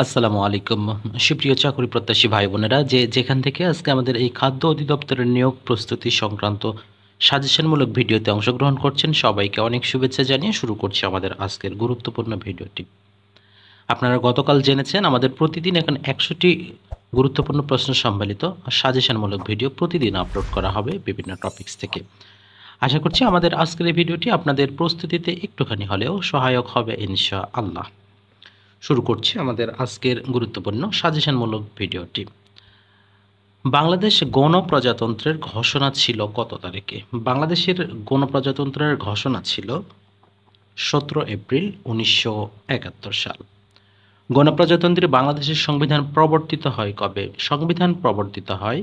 আসসালামু আলাইকুম। সুপ্রিয় চাকরি প্রত্যাশী ভাই বোনেরা, যে যেখান থেকে আজকে আমাদের এই খাদ্য অধিদপ্তরের নিয়োগ প্রস্তুতি সংক্রান্ত সাজেশনমূলক ভিডিওতে অংশগ্রহণ করছেন, সবাইকে অনেক শুভেচ্ছা জানিয়ে শুরু করছি আমাদের আজকের গুরুত্বপূর্ণ ভিডিওটি। আপনারা গতকাল জেনেছেন আমাদের প্রতিদিন এখন 100টি গুরুত্বপূর্ণ প্রশ্ন সম্বলিত সাজেশনমূলক ভিডিও প্রতিদিন আপলোড করা হবে বিভিন্ন টপিকস থেকে। আশা করছি আমাদের আজকের এই ভিডিওটি আপনাদের প্রস্তুতিতে একটুখানি হলেও সহায়ক হবে ইনশাআল্লাহ। শুরু করছি আমাদের আজকের গুরুত্বপূর্ণ সাজেশনমূলক ভিডিওটি। বাংলাদেশ গণপ্রজাতন্ত্রের ঘোষণা ছিল কত তারিখে? বাংলাদেশের গণপ্রজাতন্ত্রের ঘোষণা ছিল 17 এপ্রিল 1971 সাল। গণপ্রজাতন্ত্রী বাংলাদেশের সংবিধান প্রবর্তিত হয় কবে? সংবিধান প্রবর্তিত হয়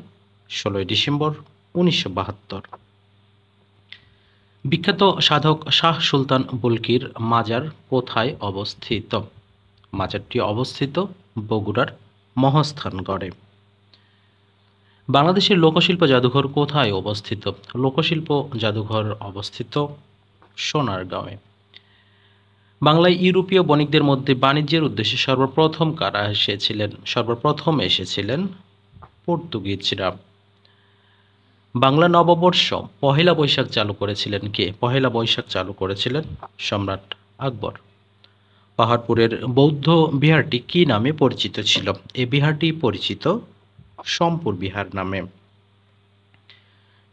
16 ডিসেম্বর 1972। বিখ্যাত সাধক শাহ সুলতান বুলকির মাজার কোথায় অবস্থিত? মাজারটি অবস্থিত বগুড়ার মহাস্থানগড়ে। বাংলাদেশের লোকশিল্প জাদুঘর কোথায় অবস্থিত? লোকশিল্প জাদুঘর অবস্থিত সোনারগাঁওয়ে। বাংলায় ইউরোপীয় বণিকদের মধ্যে বাণিজ্যের উদ্দেশ্যে সর্বপ্রথম কারা এসেছিলেন? সর্বপ্রথম এসেছিলেন পর্তুগিজরা। বাংলা নববর্ষ পহেলা বৈশাখ চালু করেছিলেন কে? পহেলা বৈশাখ চালু করেছিলেন সম্রাট আকবর। পাহাড়পুরের বৌদ্ধ বিহারটি কী নামে পরিচিত ছিল? এই বিহারটি পরিচিত সম্পুর বিহার নামে।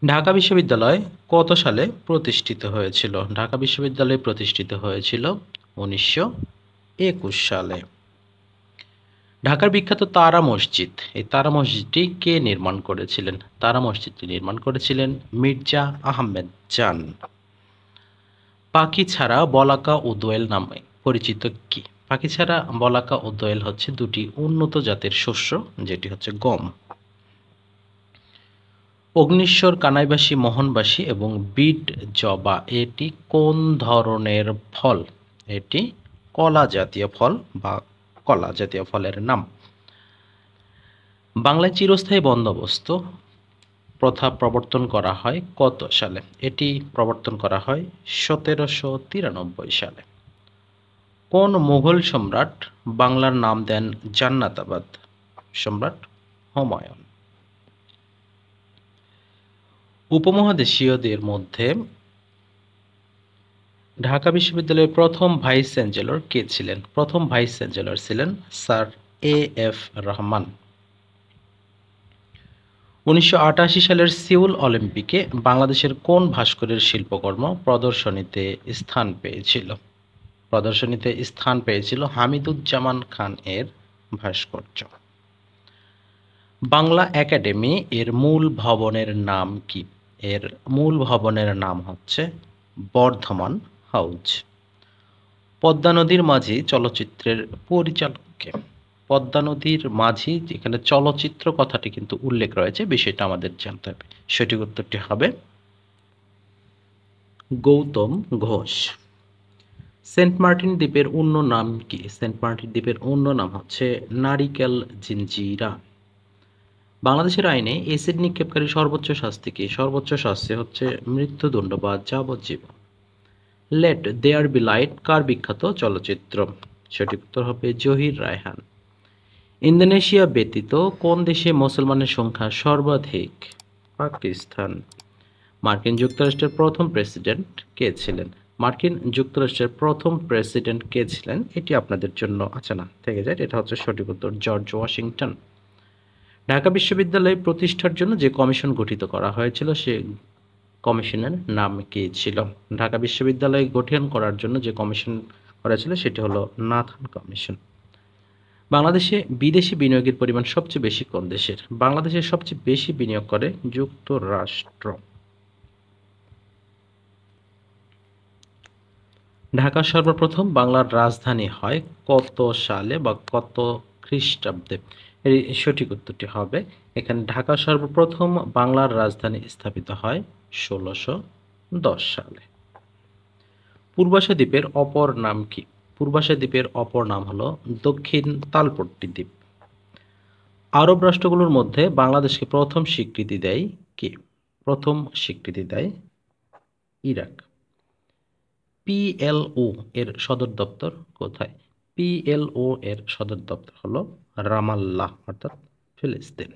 ঢাকা বিশ্ববিদ্যালয় কত সালে প্রতিষ্ঠিত হয়েছিল? ঢাকা বিশ্ববিদ্যালয় প্রতিষ্ঠিত হয়েছিল 1921 সালে। ঢাকার বিখ্যাত তারা মসজিদ, এই তারা মসজিদটি কে নির্মাণ করেছিলেন? তারা মসজিদটি নির্মাণ করেছিলেন মির্জা আহমেদ জান। পাখি ছাড়া বলাকা ও দোয়েল নামে পরিচিত কি? পাখি ছাড়া বলাকা ও দোয়েল হচ্ছে দুটি উন্নত জাতের শস্য, যেটি হচ্ছে গম। অগ্নিশ্বর, কানাইবাসী, মোহনবাসী এবং বিট জবা এটি কোন ধরনের ফল? এটি কলা জাতীয় ফল বা কলা জাতীয় ফলের নাম। বাংলায় চিরস্থায়ী বন্দোবস্ত প্রথা প্রবর্তন করা হয় কত সালে? এটি প্রবর্তন করা হয় 1793 সালে। কোন মুঘল সম্রাট বাংলার নাম দেন জান্নাতাবাদ? সম্রাট হুমায়ুন। উপমহাদেশীয়দের মধ্যে ঢাকা বিশ্ববিদ্যালয়ের প্রথম ভাইস চ্যান্সেলর কে ছিলেন? প্রথম ভাইস চ্যান্সেলর ছিলেন স্যার এ.এফ. রহমান। 1988 সালের সিউল অলিম্পিকে বাংলাদেশের কোন ভাস্করের শিল্পকর্ম প্রদর্শনীতে স্থান পেয়েছিল? প্রদর্শনীতে স্থান পেয়েছিল হামিদুজ্জামান খান এর ভাস্কর্য। বাংলা একাডেমি এর মূল ভবনের নাম কি? এর মূল ভবনের নাম হচ্ছে বর্ধমান হাউজ। পদ্মা নদীর মাঝি চলচ্চিত্রের পরিচালক কে? পদ্মা নদীর মাঝি, এখানে চলচ্চিত্র কথাটি কিন্তু উল্লেখ রয়েছে, বিষয়টা আমাদের জানতে হবে। সঠিক উত্তরটি হবে গৌতম ঘোষ। সেন্ট মার্টিন দ্বীপের অন্য নাম কি? সেন্ট মার্টিন দ্বীপের অন্য নাম হচ্ছে নারিকেল জিঞ্জিরা। বাংলাদেশের আইনে এসিড নিক্ষেপকারী সর্বোচ্চ শাস্তি কি? সর্বোচ্চ শাস্তি হচ্ছে মৃত্যুদণ্ড বা যাবজ্জীবন। লেট দেয়ার বি লাইট কার বিখ্যাত চলচ্চিত্র? সঠিক উত্তর হবে জহির রায়হান। ইন্দোনেশিয়া ব্যতীত কোন দেশে মুসলমানের সংখ্যা সর্বাধিক? পাকিস্তান। মার্কিন যুক্তরাষ্ট্রের প্রথম প্রেসিডেন্ট কে ছিলেন? মার্কিন যুক্তরাষ্ট্রের প্রথম প্রেসিডেন্ট কে ছিলেন? এটি আপনাদের জন্য না থেকে যায়, এটা হচ্ছে সঠিক উত্তর জর্জ ওয়াশিংটন। ঢাকা বিশ্ববিদ্যালয় প্রতিষ্ঠার জন্য যে কমিশন গঠিত করা হয়েছিল সে কমিশনের নাম কি ছিল? ঢাকা বিশ্ববিদ্যালয় গঠন করার জন্য যে কমিশন করা ছিল সেটি হলো নাথান কমিশন। বাংলাদেশে বিদেশি বিনিয়োগের পরিমাণ সবচেয়ে বেশি কোন দেশের? বাংলাদেশের সবচেয়ে বেশি বিনিয়োগ করে যুক্তরাষ্ট্র। ঢাকা সর্বপ্রথম বাংলার রাজধানী হয় কত সালে বা কত খ্রিস্টাব্দে? এর সঠিক উত্তরটি হবে, এখানে ঢাকা সর্বপ্রথম বাংলার রাজধানী স্থাপিত হয় 1610 সালে। পূর্বাশা দ্বীপের অপর নাম কি? পূর্বাশা দ্বীপের অপর নাম হলো দক্ষিণ তালপট্টি দ্বীপ। আরব রাষ্ট্রগুলোর মধ্যে বাংলাদেশকে প্রথম স্বীকৃতি দেয় কে? প্রথম স্বীকৃতি দেয় ইরাক। পিএলও এর সদর দপ্তর কোথায়? PLO এর সদর দপ্তর হলো রামাল্লাহ অর্থাৎ ফিলিস্তিন।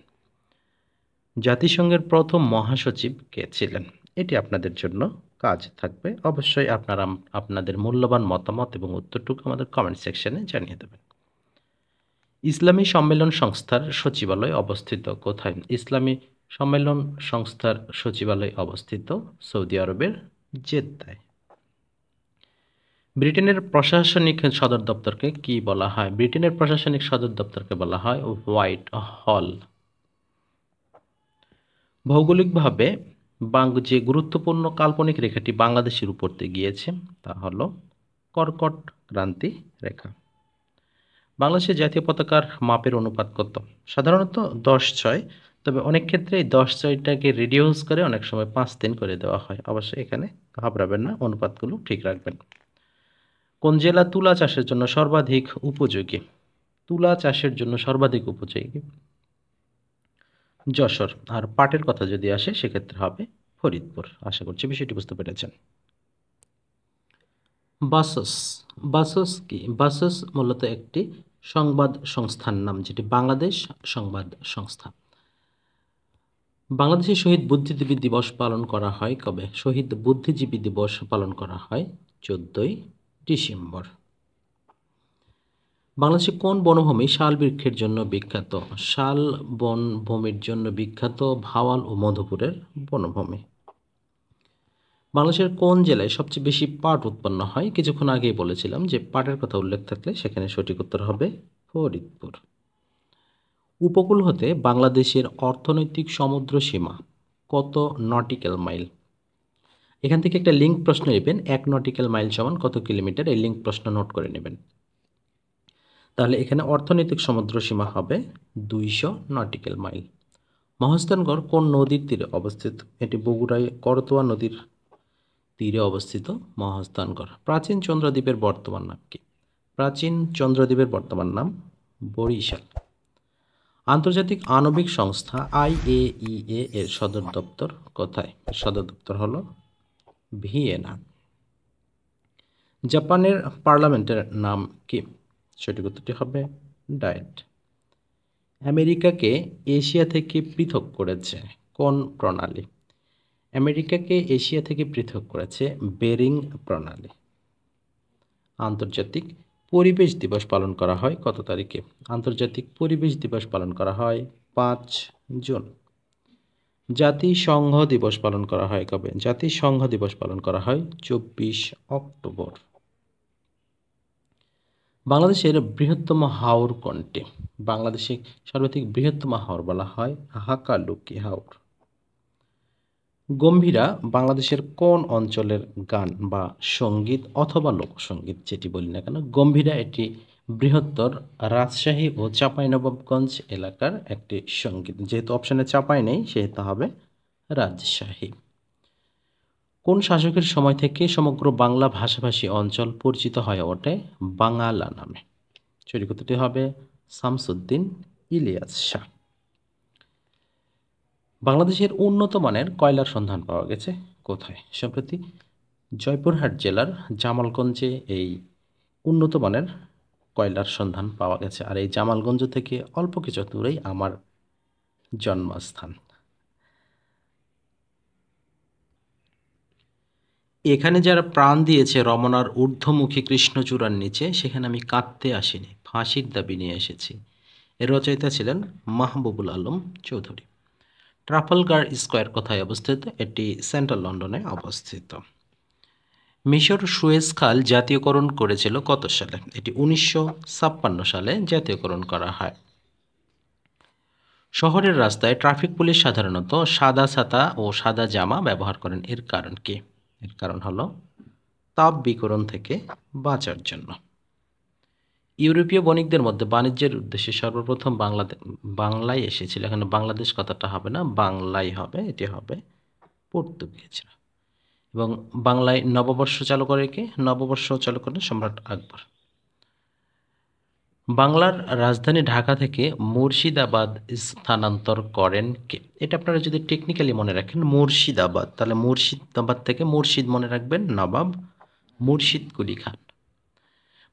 জাতিসংঘের প্রথম মহাসচিব কে ছিলেন? এটি আপনাদের জন্য কাজ থাকবে। অবশ্যই আপনারা আপনাদের মূল্যবান মতামত এবং উত্তরটুকু আমাদের কমেন্ট সেকশনে জানিয়ে দেবেন। ইসলামী সম্মেলন সংস্থার সচিবালয় অবস্থিত কোথায়? ইসলামী সম্মেলন সংস্থার সচিবালয় অবস্থিত সৌদি আরবের জেদ্দায়। ব্রিটেনের প্রশাসনিক সদর দপ্তরকে কি বলা হয়? ব্রিটেনের প্রশাসনিক সদর দপ্তরকে বলা হয় হোয়াইট হল। ভৌগোলিকভাবে যে গুরুত্বপূর্ণ কাল্পনিক রেখাটি বাংলাদেশের উপর দিয়ে গিয়েছে তা হলো কর্কট ক্রান্তি রেখা। বাংলাদেশের জাতীয় পতাকার মাপের অনুপাত কত? সাধারণত 10:6, তবে অনেক ক্ষেত্রে এই 10:6টাকে রিডিউস করে অনেক সময় 5:3 করে দেওয়া হয়। অবশ্যই এখানে ঘাবড়াবেন না, অনুপাতগুলো ঠিক রাখবেন। কোন জেলা তুলা চাষের জন্য সর্বাধিক উপযোগী? তুলা চাষের জন্য সর্বাধিক উপযোগী যশোর। আর পাটের কথা যদি আসে সেক্ষেত্রে হবে ফরিদপুর। আশা করছি বিষয়টি বুঝতে পেরেছেন। বাসস। বাসস কি? বাসস মূলত একটি সংবাদ সংস্থার নাম, যেটি বাংলাদেশ সংবাদ সংস্থা। বাংলাদেশে শহীদ বুদ্ধিজীবী দিবস পালন করা হয় কবে? শহীদ বুদ্ধিজীবী দিবস পালন করা হয় 14ই ডিসেম্বর। বাংলাদেশে কোন বনভূমি শাল বৃক্ষের জন্য বিখ্যাত? শাল বনভূমির জন্য বিখ্যাত ভাওয়াল ও মধুপুরের বনভূমি। বাংলাদেশের কোন জেলায় সবচেয়ে বেশি পাট উৎপন্ন হয়? কিছুক্ষণ আগেই বলেছিলাম যে পাটের কথা উল্লেখ থাকলে সেখানে সঠিক উত্তর হবে ফরিদপুর। উপকূল হতে বাংলাদেশের অর্থনৈতিক সমুদ্র সীমা কত নটিক্যাল মাইল? এখান থেকে একটা লিঙ্ক প্রশ্ন নেবেন, 1 নটিক্যাল মাইল সমান কত কিলোমিটার? এই লিঙ্ক প্রশ্ন নোট করে নেবেন। তাহলে এখানে অর্থনৈতিক সমুদ্র সীমা হবে 200 নটিক্যাল মাইল। মহাস্থানগড় কোন নদীর তীরে অবস্থিত? এটি বগুড়ায় করতোয়া নদীর তীরে অবস্থিত মহাস্থানগড়। প্রাচীন চন্দ্রদ্বীপের বর্তমান নাম কি? প্রাচীন চন্দ্রদ্বীপের বর্তমান নাম বরিশাল। আন্তর্জাতিক আণবিক সংস্থা IAEA এর সদর দপ্তর কোথায়? সদর দপ্তর হলো ভিয়েনা। জাপানের পার্লামেন্টের নাম কি? সঠিক উত্তরটি হবে ডায়েট। আমেরিকাকে এশিয়া থেকে পৃথক করেছে কোন প্রণালী? আমেরিকাকে এশিয়া থেকে পৃথক করেছে বেরিং প্রণালী। আন্তর্জাতিক পরিবেশ দিবস পালন করা হয় কত তারিখে? আন্তর্জাতিক পরিবেশ দিবস পালন করা হয় 5 জুন। জাতিসংঘ দিবস পালন করা হয় কবে? জাতিসংঘ দিবস পালন করা হয় 24 অক্টোবর। বাংলাদেশের বৃহত্তম হাওর কোনটি? বাংলাদেশে সর্বাধিক বৃহত্তম হাওর বলা হয় হাকালুকি হাওর। গম্ভীরা বাংলাদেশের কোন অঞ্চলের গান বা সঙ্গীত অথবা লোকসঙ্গীত যেটি বলি না কেন? গম্ভীরা এটি বৃহত্তর রাজশাহী ও চাঁপাইনবাবগঞ্জ এলাকার একটি সঙ্গীত। যেহেতু অপশানে চাঁপাই নেই সেহেতু হবে রাজশাহী। কোন শাসকের সময় থেকে সমগ্র বাংলা ভাষাভাষী অঞ্চল পরিচিত হয়ে ওঠে বাঙালা নামে? সঠিক উত্তরটি হবে শামসুদ্দিন ইলিয়াস শাহ। বাংলাদেশের উন্নত মানের কয়লার সন্ধান পাওয়া গেছে কোথায়? সম্প্রতি জয়পুরহাট জেলার জামালগঞ্জে এই উন্নত মানের কয়লার সন্ধান পাওয়া গেছে। আর এই জামালগঞ্জ থেকে অল্প কিছু দূরেই আমার জন্মস্থান। এখানে যারা প্রাণ দিয়েছে রমনার ঊর্ধ্বমুখী কৃষ্ণচূড়ার নিচে, সেখানে আমি কাঁদতে আসিনি, ফাঁসির দাবি নিয়ে এসেছি। এর রচয়িতা ছিলেন মাহবুবুল আলম চৌধুরী। ট্রাফালগার স্কোয়ার কোথায় অবস্থিত? এটি সেন্ট্রাল লন্ডনে অবস্থিত। মিশর সুয়েজ খাল জাতীয়করণ করেছিল কত সালে? এটি 1956 সালে জাতীয়করণ করা হয়। শহরের রাস্তায় ট্রাফিক পুলিশ সাধারণত সাদা ছাতা ও সাদা জামা ব্যবহার করেন, এর কারণ কি? এর কারণ হলো তাপ বিকিরণ থেকে বাঁচার জন্য। ইউরোপীয় বণিকদের মধ্যে বাণিজ্যের উদ্দেশ্যে সর্বপ্রথম বাংলায় এসেছিল। এখানে বাংলাদেশ কথাটা হবে না, বাংলাই হবে, এটি হবে পর্তুগিজরা। এবং বাংলায় নববর্ষ চালু করে কে? নববর্ষ চালু করেন সম্রাট আকবর। বাংলার রাজধানী ঢাকা থেকে মুর্শিদাবাদ স্থানান্তর করেন কে? এটা আপনারা যদি টেকনিক্যালি মনে রাখেন মুর্শিদাবাদ, তাহলে মুর্শিদাবাদ থেকে মুর্শিদ মনে রাখবেন নবাব মুর্শিদ কুলি খান।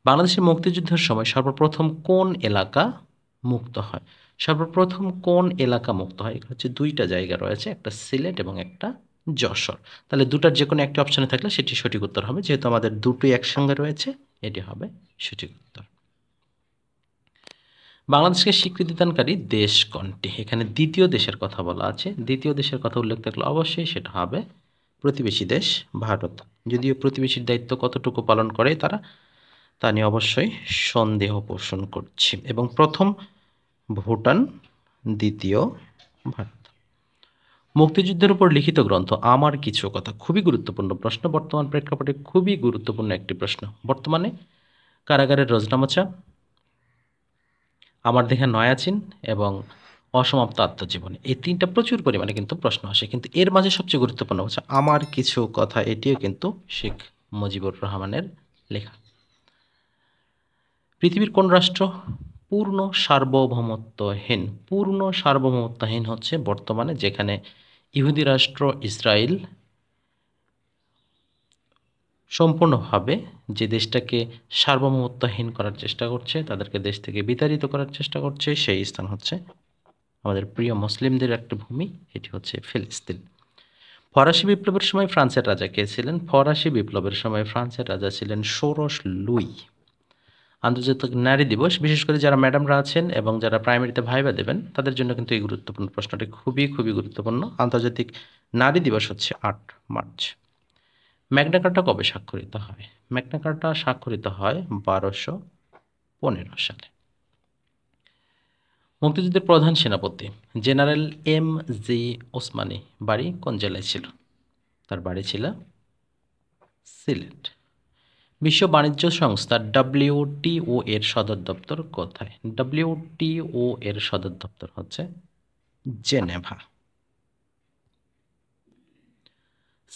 বাংলাদেশের মুক্তিযুদ্ধের সময় সর্বপ্রথম কোন এলাকা মুক্ত হয়? সর্বপ্রথম কোন এলাকা মুক্ত হয়? এখানে হচ্ছে ২ টা জায়গা রয়েছে, একটা সিলেট এবং একটা যশোর। তাহলে ২ টার যেকোনো একটা অপশনে থাকলে সেটি সঠিক উত্তর হবে। যেহেতু আমাদের দুটোই একসঙ্গে রয়েছে, এটি হবে সঠিক উত্তর। বাংলাদেশকে স্বীকৃতিদানকারী দেশ কোনটি? এখানে দ্বিতীয় দেশের কথা বলা আছে। দ্বিতীয় দেশের কথা উল্লেখ থাকলে অবশ্যই সেটা হবে প্রতিবেশী দেশ ভারত। যদিও প্রতিবেশীর দায়িত্ব কতটুকু পালন করে তারা, তা নিয়ে অবশ্যই সন্দেহ পোষণ করছি। এবং প্রথম ভুটান, দ্বিতীয় ভারত। মুক্তিযুদ্ধের উপর লিখিত গ্রন্থ আমার কিছু কথা, খুবই গুরুত্বপূর্ণ প্রশ্ন, বর্তমান প্রেক্ষাপটে খুবই গুরুত্বপূর্ণ একটি প্রশ্ন। বর্তমানে কারাগারের রোজনামচা, আমার দেখা নয়াচিন এবং অসমাপ্ত আত্মজীবনী, এই ৩টা প্রচুর পরিমাণে কিন্তু প্রশ্ন আসে। কিন্তু এর মাঝে সবচেয়ে গুরুত্বপূর্ণ হচ্ছে আমার কিছু কথা, এটিও কিন্তু শেখ মুজিবুর রহমানের লেখা। পৃথিবীর কোন রাষ্ট্র পূর্ণ সার্বভৌমত্বহীন? পূর্ণ সার্বভৌমত্বহীন হচ্ছে বর্তমানে যেখানে ইহুদি রাষ্ট্র ইসরায়েল সম্পূর্ণভাবে যে দেশটাকে সার্বভৌমত্বহীন করার চেষ্টা করছে, তাদেরকে দেশ থেকে বিতাড়িত করার চেষ্টা করছে, সেই স্থান হচ্ছে আমাদের প্রিয় মুসলিমদের একটা ভূমি, এটি হচ্ছে ফিলিস্তিন। ফরাসি বিপ্লবের সময় ফ্রান্সের রাজা কে ছিলেন? ফরাসি বিপ্লবের সময় ফ্রান্সের রাজা ছিলেন ষোড়শ লুই। আন্তর্জাতিক নারী দিবস, বিশেষ করে যারা ম্যাডামরা আছেন এবং যারা প্রাইমারিতে ভাইবা দেবেন তাদের জন্য কিন্তু এই গুরুত্বপূর্ণ প্রশ্নটি খুবই খুবই গুরুত্বপূর্ণ। আন্তর্জাতিক নারী দিবস হচ্ছে ৮ মার্চ। ম্যাগনা কার্টা কবে স্বাক্ষরিত হয়? ম্যাগনা কার্টা স্বাক্ষরিত হয় ১২১৫ সালে। মুক্তিযুদ্ধের প্রধান সেনাপতি জেনারেল এম জি ওসমানী বাড়ি কোন জেলায় ছিল? তার বাড়ি ছিল সিলেট। বিশ্ব বাণিজ্য সংস্থা WTO এর সদর দপ্তর কোথায়? WTO এর সদর দপ্তর হচ্ছে জেনেভা।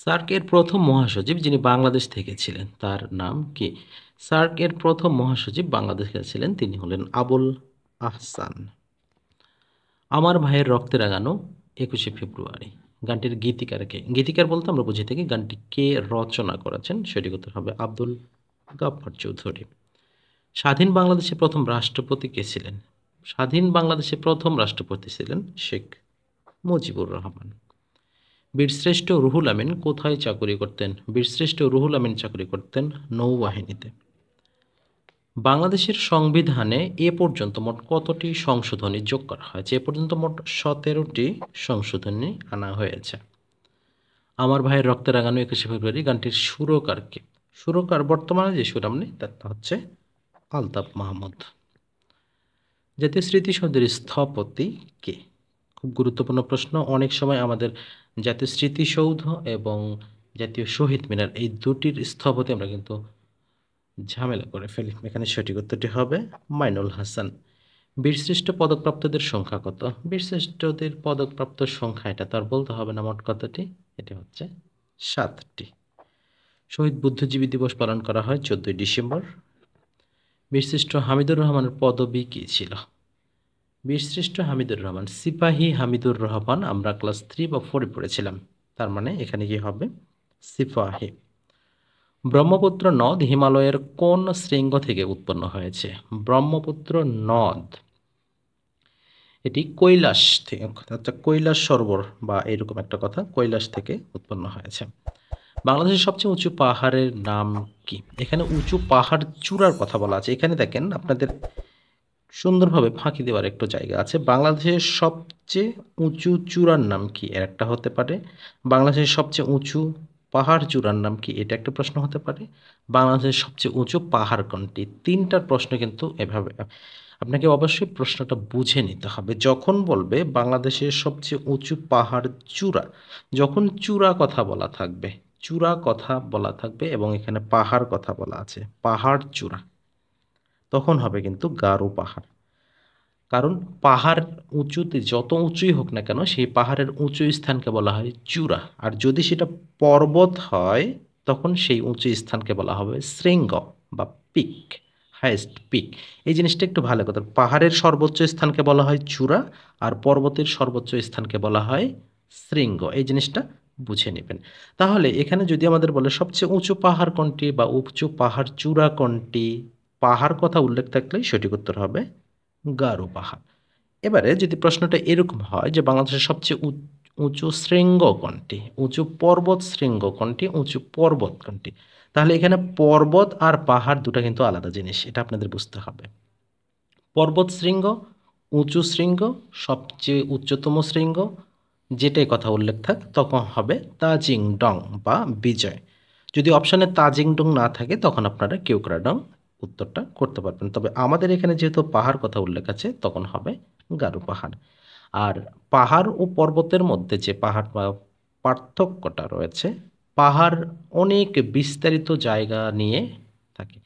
সার্ক এর প্রথম মহাসচিব যিনি বাংলাদেশ থেকে ছিলেন তার নাম কি? সার্ক এর প্রথম মহাসচিব বাংলাদেশ থেকে ছিলেন, তিনি হলেন আবুল আহসান। আমার ভাইয়ের রক্তে রাঙানো ২১শে ফেব্রুয়ারি গানটির গীতিকারকে, গীতিকার বলতে আমরা বুঝে থাকি গানটি কে রচনা করেছেন, সঠিক উত্তর হবে আব্দুল গাফফার চৌধুরী। স্বাধীন বাংলাদেশের প্রথম রাষ্ট্রপতি কে ছিলেন? স্বাধীন বাংলাদেশের প্রথম রাষ্ট্রপতি ছিলেন শেখ মুজিবুর রহমান। বীরশ্রেষ্ঠ রুহুল আমিন কোথায় চাকরি করতেন? বীরশ্রেষ্ঠ রুহুল আমিন চাকরি করতেন নৌবাহিনীতে। বাংলাদেশের সংবিধানে এ পর্যন্ত মোট কতটি সংশোধনী যোগ করা হয়েছে? এ পর্যন্ত মোট ১৭টি সংশোধনী আনা হয়েছে। আমার ভাইয়ের রক্তে রাঙানো ২১শে ফেব্রুয়ারি গানটির সুরকার কে? সুরকার বর্তমানে যে সুর আমনি তা হচ্ছে আলতাফ মাহমুদ। জাতীয় স্মৃতিসৌধের স্থপতি কে? খুব গুরুত্বপূর্ণ প্রশ্ন। অনেক সময় আমাদের জাতীয় স্মৃতিসৌধ এবং জাতীয় শহীদ মিনার এই দুটির স্থপতি আমরা কিন্তু ঝামেলা করে ফেলি। এখানে সঠিক উত্তরটি হবে মাইনুল হাসান। বীরশ্রেষ্ঠ পদকপ্রাপ্তদের সংখ্যা কত? বীরশ্রেষ্ঠদের পদকপ্রাপ্ত সংখ্যা এটা তো আর বলতে হবে না, মোট কতটি? এটি হচ্ছে ৭টি। শহীদ বুদ্ধিজীবী দিবস পালন করা হয় ১৪ই ডিসেম্বর। বীরশ্রেষ্ঠ হামিদুর রহমানের পদবী কী ছিল? বীরশ্রেষ্ঠ হামিদুর রহমান সিপাহী হামিদুর রহমান, আমরা ক্লাস 3 বা 4 পড়েছিলাম, তার মানে এখানে কি হবে সিপাহী। ব্রহ্মপুত্র নদ হিমালয়ের কোন শৃঙ্গ থেকে উৎপন্ন হয়েছে? ব্রহ্মপুত্র নদ এটি কৈলাস থেকে, অর্থাৎ কৈলাস সরোবর বা এরকম একটা কথা, কৈলাস থেকে উৎপন্ন হয়েছে। বাংলাদেশের সবচেয়ে উঁচু পাহাড়ের নাম কি? এখানে উঁচু পাহাড় চূড়ার কথা বলা আছে। এখানে দেখেন আপনাদের সুন্দরভাবে ফাঁকি দেওয়ার একটু জায়গা আছে। বাংলাদেশের সবচেয়ে উঁচু চূড়ার নাম কি? এর একটা হতে পারে। বাংলাদেশের সবচেয়ে উঁচু পাহাড় চূড়ার নাম কি? এটা একটা প্রশ্ন হতে পারে। বাংলাদেশের সবচেয়ে উঁচু পাহাড় কোনটি? ৩টার প্রশ্ন কিন্তু এভাবে। আপনাকে অবশ্যই প্রশ্নটা বুঝে নিতে হবে। যখন বলবে বাংলাদেশের সবচেয়ে উঁচু পাহাড় চূড়া, যখন চূড়া কথা বলা থাকবে, চূড়া কথা বলা থাকবে এবং এখানে পাহাড় কথা বলা আছে, পাহাড় চূড়া, তখন হবে কিন্তু গারো পাহাড়। কারণ পাহাড় উঁচুতে যত উঁচুই হোক না কেন সেই পাহাড়ের উঁচু স্থানকে বলা হয় চূড়া, আর যদি সেটা পর্বত হয় তখন সেই উঁচু স্থানকে বলা হবে শৃঙ্গ বা পিক, হাইয়েস্ট পিক। এই জিনিসটা একটু ভালো কথা, পাহাড়ের সর্বোচ্চ স্থানকে বলা হয় চূড়া আর পর্বতের সর্বোচ্চ স্থানকে বলা হয় শৃঙ্গ, এই জিনিসটা বুঝে নেবেন। তাহলে এখানে যদি আমাদের বলে সবচেয়ে উঁচু পাহাড় কোনটি বা উঁচু পাহাড় চূড়া কোনটি, পাহাড় কথা উল্লেখ থাকলে সঠিক উত্তর হবে গারো পাহাড়। এবারে যদি প্রশ্নটা এরকম হয় যে বাংলাদেশের সবচেয়ে উঁচু শৃঙ্গ কোনটি, উঁচু পর্বত শৃঙ্গ কোনটি, উঁচু পর্বত কোনটি, তাহলে এখানে পর্বত আর পাহাড় দুটো কিন্তু আলাদা জিনিস, এটা আপনাদের বুঝতে হবে। পর্বত শৃঙ্গ, উঁচু শৃঙ্গ, সবচেয়ে উচ্চতম শৃঙ্গ, যেটাই কথা উল্লেখ থাক তখন হবে তাজিং ডং বা বিজয়। যদি অপশানে তাজিং ডং না থাকে তখন আপনারা কেওক্রাডং উত্তরটা করতে পারবেন। তবে আমাদের এখানে যেহেতু পাহাড় কথা উল্লেখ আছে তখন হবে গারো পাহাড়। আর পাহাড় ও পর্বতের মধ্যে যে পাহাড় বা পার্থক্যটা রয়েছে, পাহাড় অনেক বিস্তারিত জায়গা নিয়ে থাকে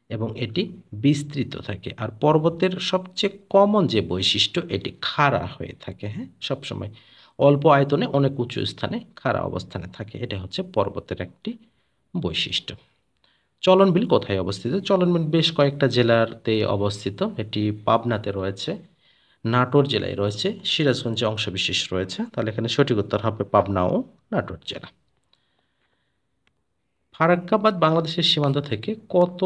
এবং এটি বিস্তৃত থাকে, আর পর্বতের সবচেয়ে কমন যে বৈশিষ্ট্য এটি খাড়া হয়ে থাকে। হ্যাঁ, সবসময় অল্প আয়তনে অনেক উঁচু স্থানে খাড়া অবস্থানে থাকে, এটা হচ্ছে পর্বতের একটি বৈশিষ্ট্য। চলনবিল কোথায় অবস্থিত? চলনবিল বেশ কয়েকটা জেলাতে অবস্থিত। এটি পাবনাতে রয়েছে, নাটোর জেলায় রয়েছে, সিরাজগঞ্জে অংশবিশেষ রয়েছে। তাহলে এখানে সঠিক উত্তর হবে পাবনা ও নাটোর জেলা। ফারাক্কাবাদ বাংলাদেশের সীমান্ত থেকে কত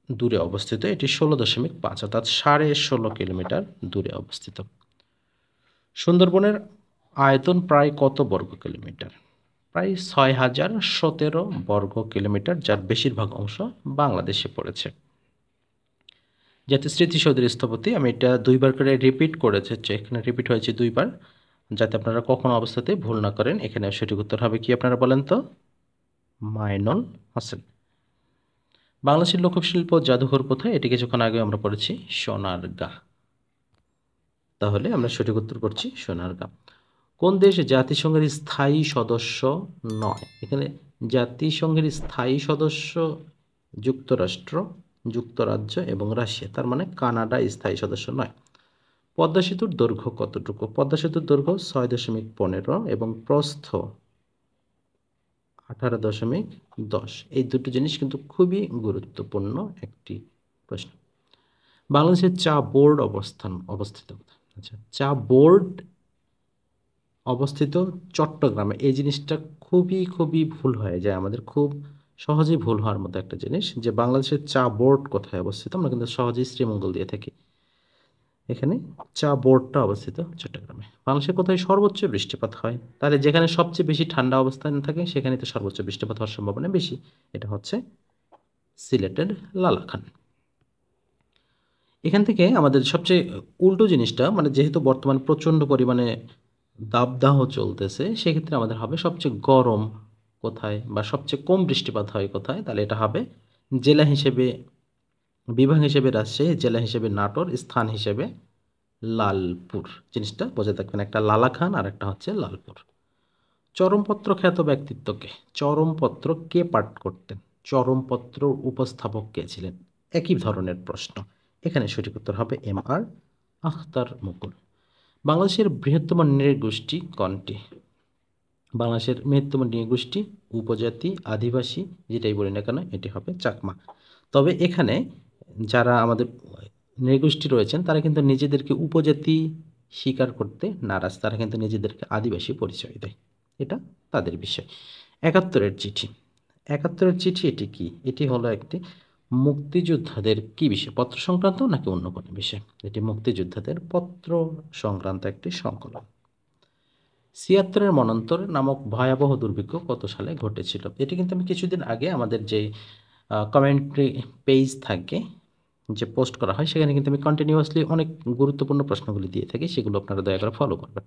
দূরে অবস্থিত? এটি 16.5 অর্থাৎ 16.5 কিলোমিটার দূরে অবস্থিত। সুন্দরবনের আয়তন প্রায় কত বর্গ কিলোমিটার? প্রায় 6017 বর্গ কিলোমিটার, যার বেশিরভাগ অংশ বাংলাদেশে পড়েছে। জাতীয় স্মৃতিসৌধের স্থপতি, আমি এটা দুইবার করে রিপিট করেছি, এখানে রিপিট হয়েছে দুইবার, যাতে আপনারা কখনো অবস্থাতে ভুল না করেন। এখানে সঠিক উত্তর হবে কি আপনারা বলেন তো? মাইনুল হোসেন। বাংলাদেশের লোকশিল্প জাদুঘর কোথায়? এটি কিছুক্ষণ আগে আমরা পড়েছি সোনারগাঁ। তাহলে আমরা সঠিক উত্তর করছি সোনারগাঁ। কোন দেশ জাতিসংঘের স্থায়ী সদস্য নয়? এখানে জাতিসংঘের স্থায়ী সদস্য যুক্তরাষ্ট্র, যুক্তরাজ্য এবং রাশিয়া, তার মানে কানাডা স্থায়ী সদস্য নয়। পদ্মা সেতুর দৈর্ঘ্য কতটুকু? পদ্মা সেতুর দৈর্ঘ্য 6.15 এবং প্রস্থ 18.10। এই দুটো জিনিস কিন্তু খুবই গুরুত্বপূর্ণ একটি প্রশ্ন। বাংলাদেশের চা বোর্ড অবস্থিত কোথায়? আচ্ছা, চা বোর্ড অবস্থিত চট্টগ্রামে। এই জিনিসটা খুবই ভুল হয়ে যায় আমাদের, খুব সহজেই ভুল হওয়ার মতো একটা জিনিস যে বাংলাদেশের চা বোর্ড কোথায় অবস্থিত। আমরা কিন্তু সহজেই শ্রীমঙ্গল দিয়ে থাকি, এখানে চা বোর্ডটা অবস্থিত চট্টগ্রামে। বাংলাদেশে কোথায় সর্বোচ্চ বৃষ্টিপাত হয়? তাহলে যেখানে সবচেয়ে বেশি ঠান্ডা অবস্থান থাকে সেখানে তো সর্বোচ্চ বৃষ্টিপাত হওয়ার সম্ভাবনা বেশি, এটা হচ্ছে সিলেটের লালাখান। এখান থেকে আমাদের সবচেয়ে উল্টো জিনিসটা, মানে যেহেতু বর্তমান প্রচণ্ড পরিমাণে দাবদাহ চলতেছে, সেক্ষেত্রে আমাদের হবে সবচেয়ে গরম কোথায় বা সবচেয়ে কম বৃষ্টিপাত হয় কোথায়? তাহলে এটা হবে জেলা হিসেবে, বিভাগ হিসেবে রাজশাহী, জেলা হিসেবে নাটোর, স্থান হিসেবে লালপুর। জিনিসটা বোঝা থাকবেন, একটা লালাখান আর একটা হচ্ছে লালপুর। চরমপত্র খ্যাত ব্যক্তিত্বকে, চরমপত্র কে পাঠ করতেন? চরমপত্র উপস্থাপক কে ছিলেন? একই ধরনের প্রশ্ন, এখানে সঠিক উত্তর হবে M.R. আখতার মুকুল। বাংলাদেশের বৃহত্তম নৃগোষ্ঠী কোনটি? বাংলাদেশের বৃহত্তম নৃগোষ্ঠী, উপজাতি, আদিবাসী, যেটাই বলি না কেন এটি হবে চাকমা। তবে এখানে যারা আমাদের নৃগোষ্ঠী রয়েছেন তারা কিন্তু নিজেদেরকে উপজাতি স্বীকার করতে নারাজ, তারা কিন্তু নিজেদেরকে আদিবাসী পরিচয় দেয়, এটা তাদের বিষয়। 71-এর চিঠি, 71-এর চিঠি এটি কি? এটি হলো একটি মুক্তিযোদ্ধাদের কি বিষয়, পত্র সংক্রান্ত নাকি অন্য কোনো বিষয়? এটি মুক্তিযোদ্ধাদের পত্র সংক্রান্ত একটি সংকলন। 76-এর মন্বন্তর নামক ভয়াবহ দুর্ভিক্ষ কত সালে ঘটেছিল? এটি কিন্তু আমি কিছুদিন আগে আমাদের যে কমেন্ট্রি পেজ থাকে, যে পোস্ট করা হয়, সেখানে কিন্তু আমি কন্টিনিউয়াসলি অনেক গুরুত্বপূর্ণ প্রশ্নগুলি দিয়ে থাকি, সেগুলো আপনারা দয়া করে ফলো করবেন।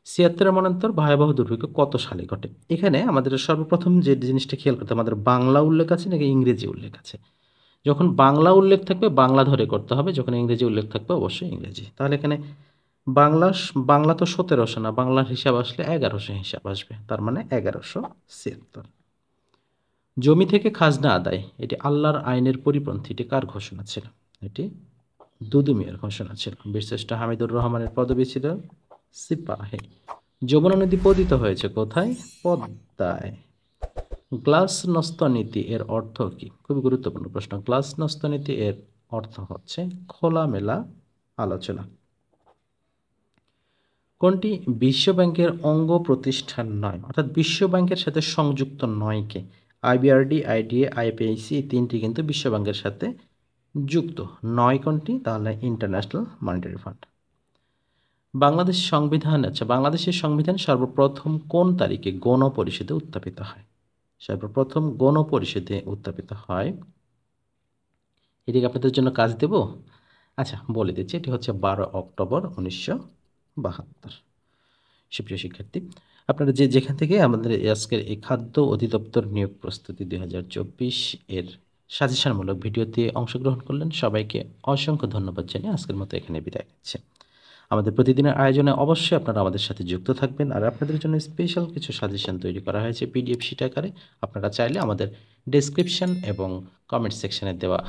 76-এর মন্বন্তর ভয়াবহ দুর্ভিক্ষ কত সালে ঘটে? এখানে আমাদের সর্বপ্রথম যে জিনিসটা খেয়াল করতে, আমাদের বাংলা উল্লেখ আছে নাকি ইংরেজি উল্লেখ আছে? যখন বাংলা উল্লেখ থাকবে বাংলা ধরে করতে হবে, যখন ইংরেজি উল্লেখ থাকবে অবশ্যই ইংরেজি। তাহলে এখানে বাংলা তো 1700 না, বাংলার হিসাব আসলে 1100 হিসাব আসবে, তার মানে 1176। জমি থেকে খাজনা আদায়, এটি আল্লাহর আইনের পরিপন্থী, এটি কার ঘোষণা ছিল? এটি দুদু মিয়ার ঘোষণা ছিল। বীরশ্রেষ্ঠ হামিদুর রহমানের পদবী ছিল সিপাহী। যমুনা নদী পতিত হয়েছে কোথায়? পদ্মায়। গ্লাসনস্ত নীতি এর অর্থ কি? খুবই গুরুত্বপূর্ণ প্রশ্ন। গ্লাসনস্ত নীতি এর অর্থ হচ্ছে খোলামেলা আলোচনা। কোনটি বিশ্ব ব্যাংকের অঙ্গ প্রতিষ্ঠান নয়, অর্থাৎ বিশ্ব ব্যাংকের সাথে সংযুক্ত নয় কে? IBRD, IDA, IPIC, এই তিনটি কিন্তু বিশ্ব ব্যাংকের সাথে যুক্ত 9 কোনটি? তাহলে ইন্টারন্যাশনাল মনিটারি ফান্ড। বাংলাদেশের সংবিধান সর্বপ্রথম কোন তারিখে গণপরিষদে উত্থাপিত হয়? সর্বপ্রথম গণপরিষদে উত্থাপিত হয়, এটি কি আপনাদের জন্য কাজ দেব? আচ্ছা, বলে দিচ্ছি, এটি হচ্ছে 12 অক্টোবর 1972। সুপ্রিয় শিক্ষার্থী, আপনারা যে যেখান থেকে আমাদের আজকের এই খাদ্য অধিদপ্তর নিয়োগ প্রস্তুতি 2024 এর সাজেশনমূলক ভিডিওতে অংশগ্রহণ করলেন, সবাইকে অসংখ্য ধন্যবাদ জানিয়ে আজকের মতো এখানে বিদায় নিচ্ছি। আমাদের প্রতিদিনের আয়োজনে অবশ্যই আপনারা আমাদের সাথে যুক্ত থাকবেন, আর আপনাদের জন্য স্পেশাল কিছু সাজেশন তৈরি করা হয়েছে পিডিএফ শিট আকারে। আপনারা চাইলে আমাদের ডেসক্রিপশন এবং কমেন্ট সেকশনে দেওয়া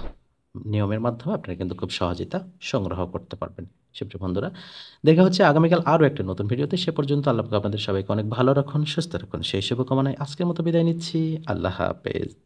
নিয়মের মাধ্যমে আপনারা কিন্তু খুব সহজেই তা সংগ্রহ করতে পারবেন। সুপ্রিয় বন্ধুরা, দেখা হচ্ছে আগামীকাল আরও একটা নতুন ভিডিওতে। সে পর্যন্ত আল্লাহ পাক আপনাদের সবাইকে অনেক ভালো রাখুন, সুস্থ রাখুন, সেই শুভকামনায় আজকের মতো বিদায় নিচ্ছি। আল্লাহ হাফেজ।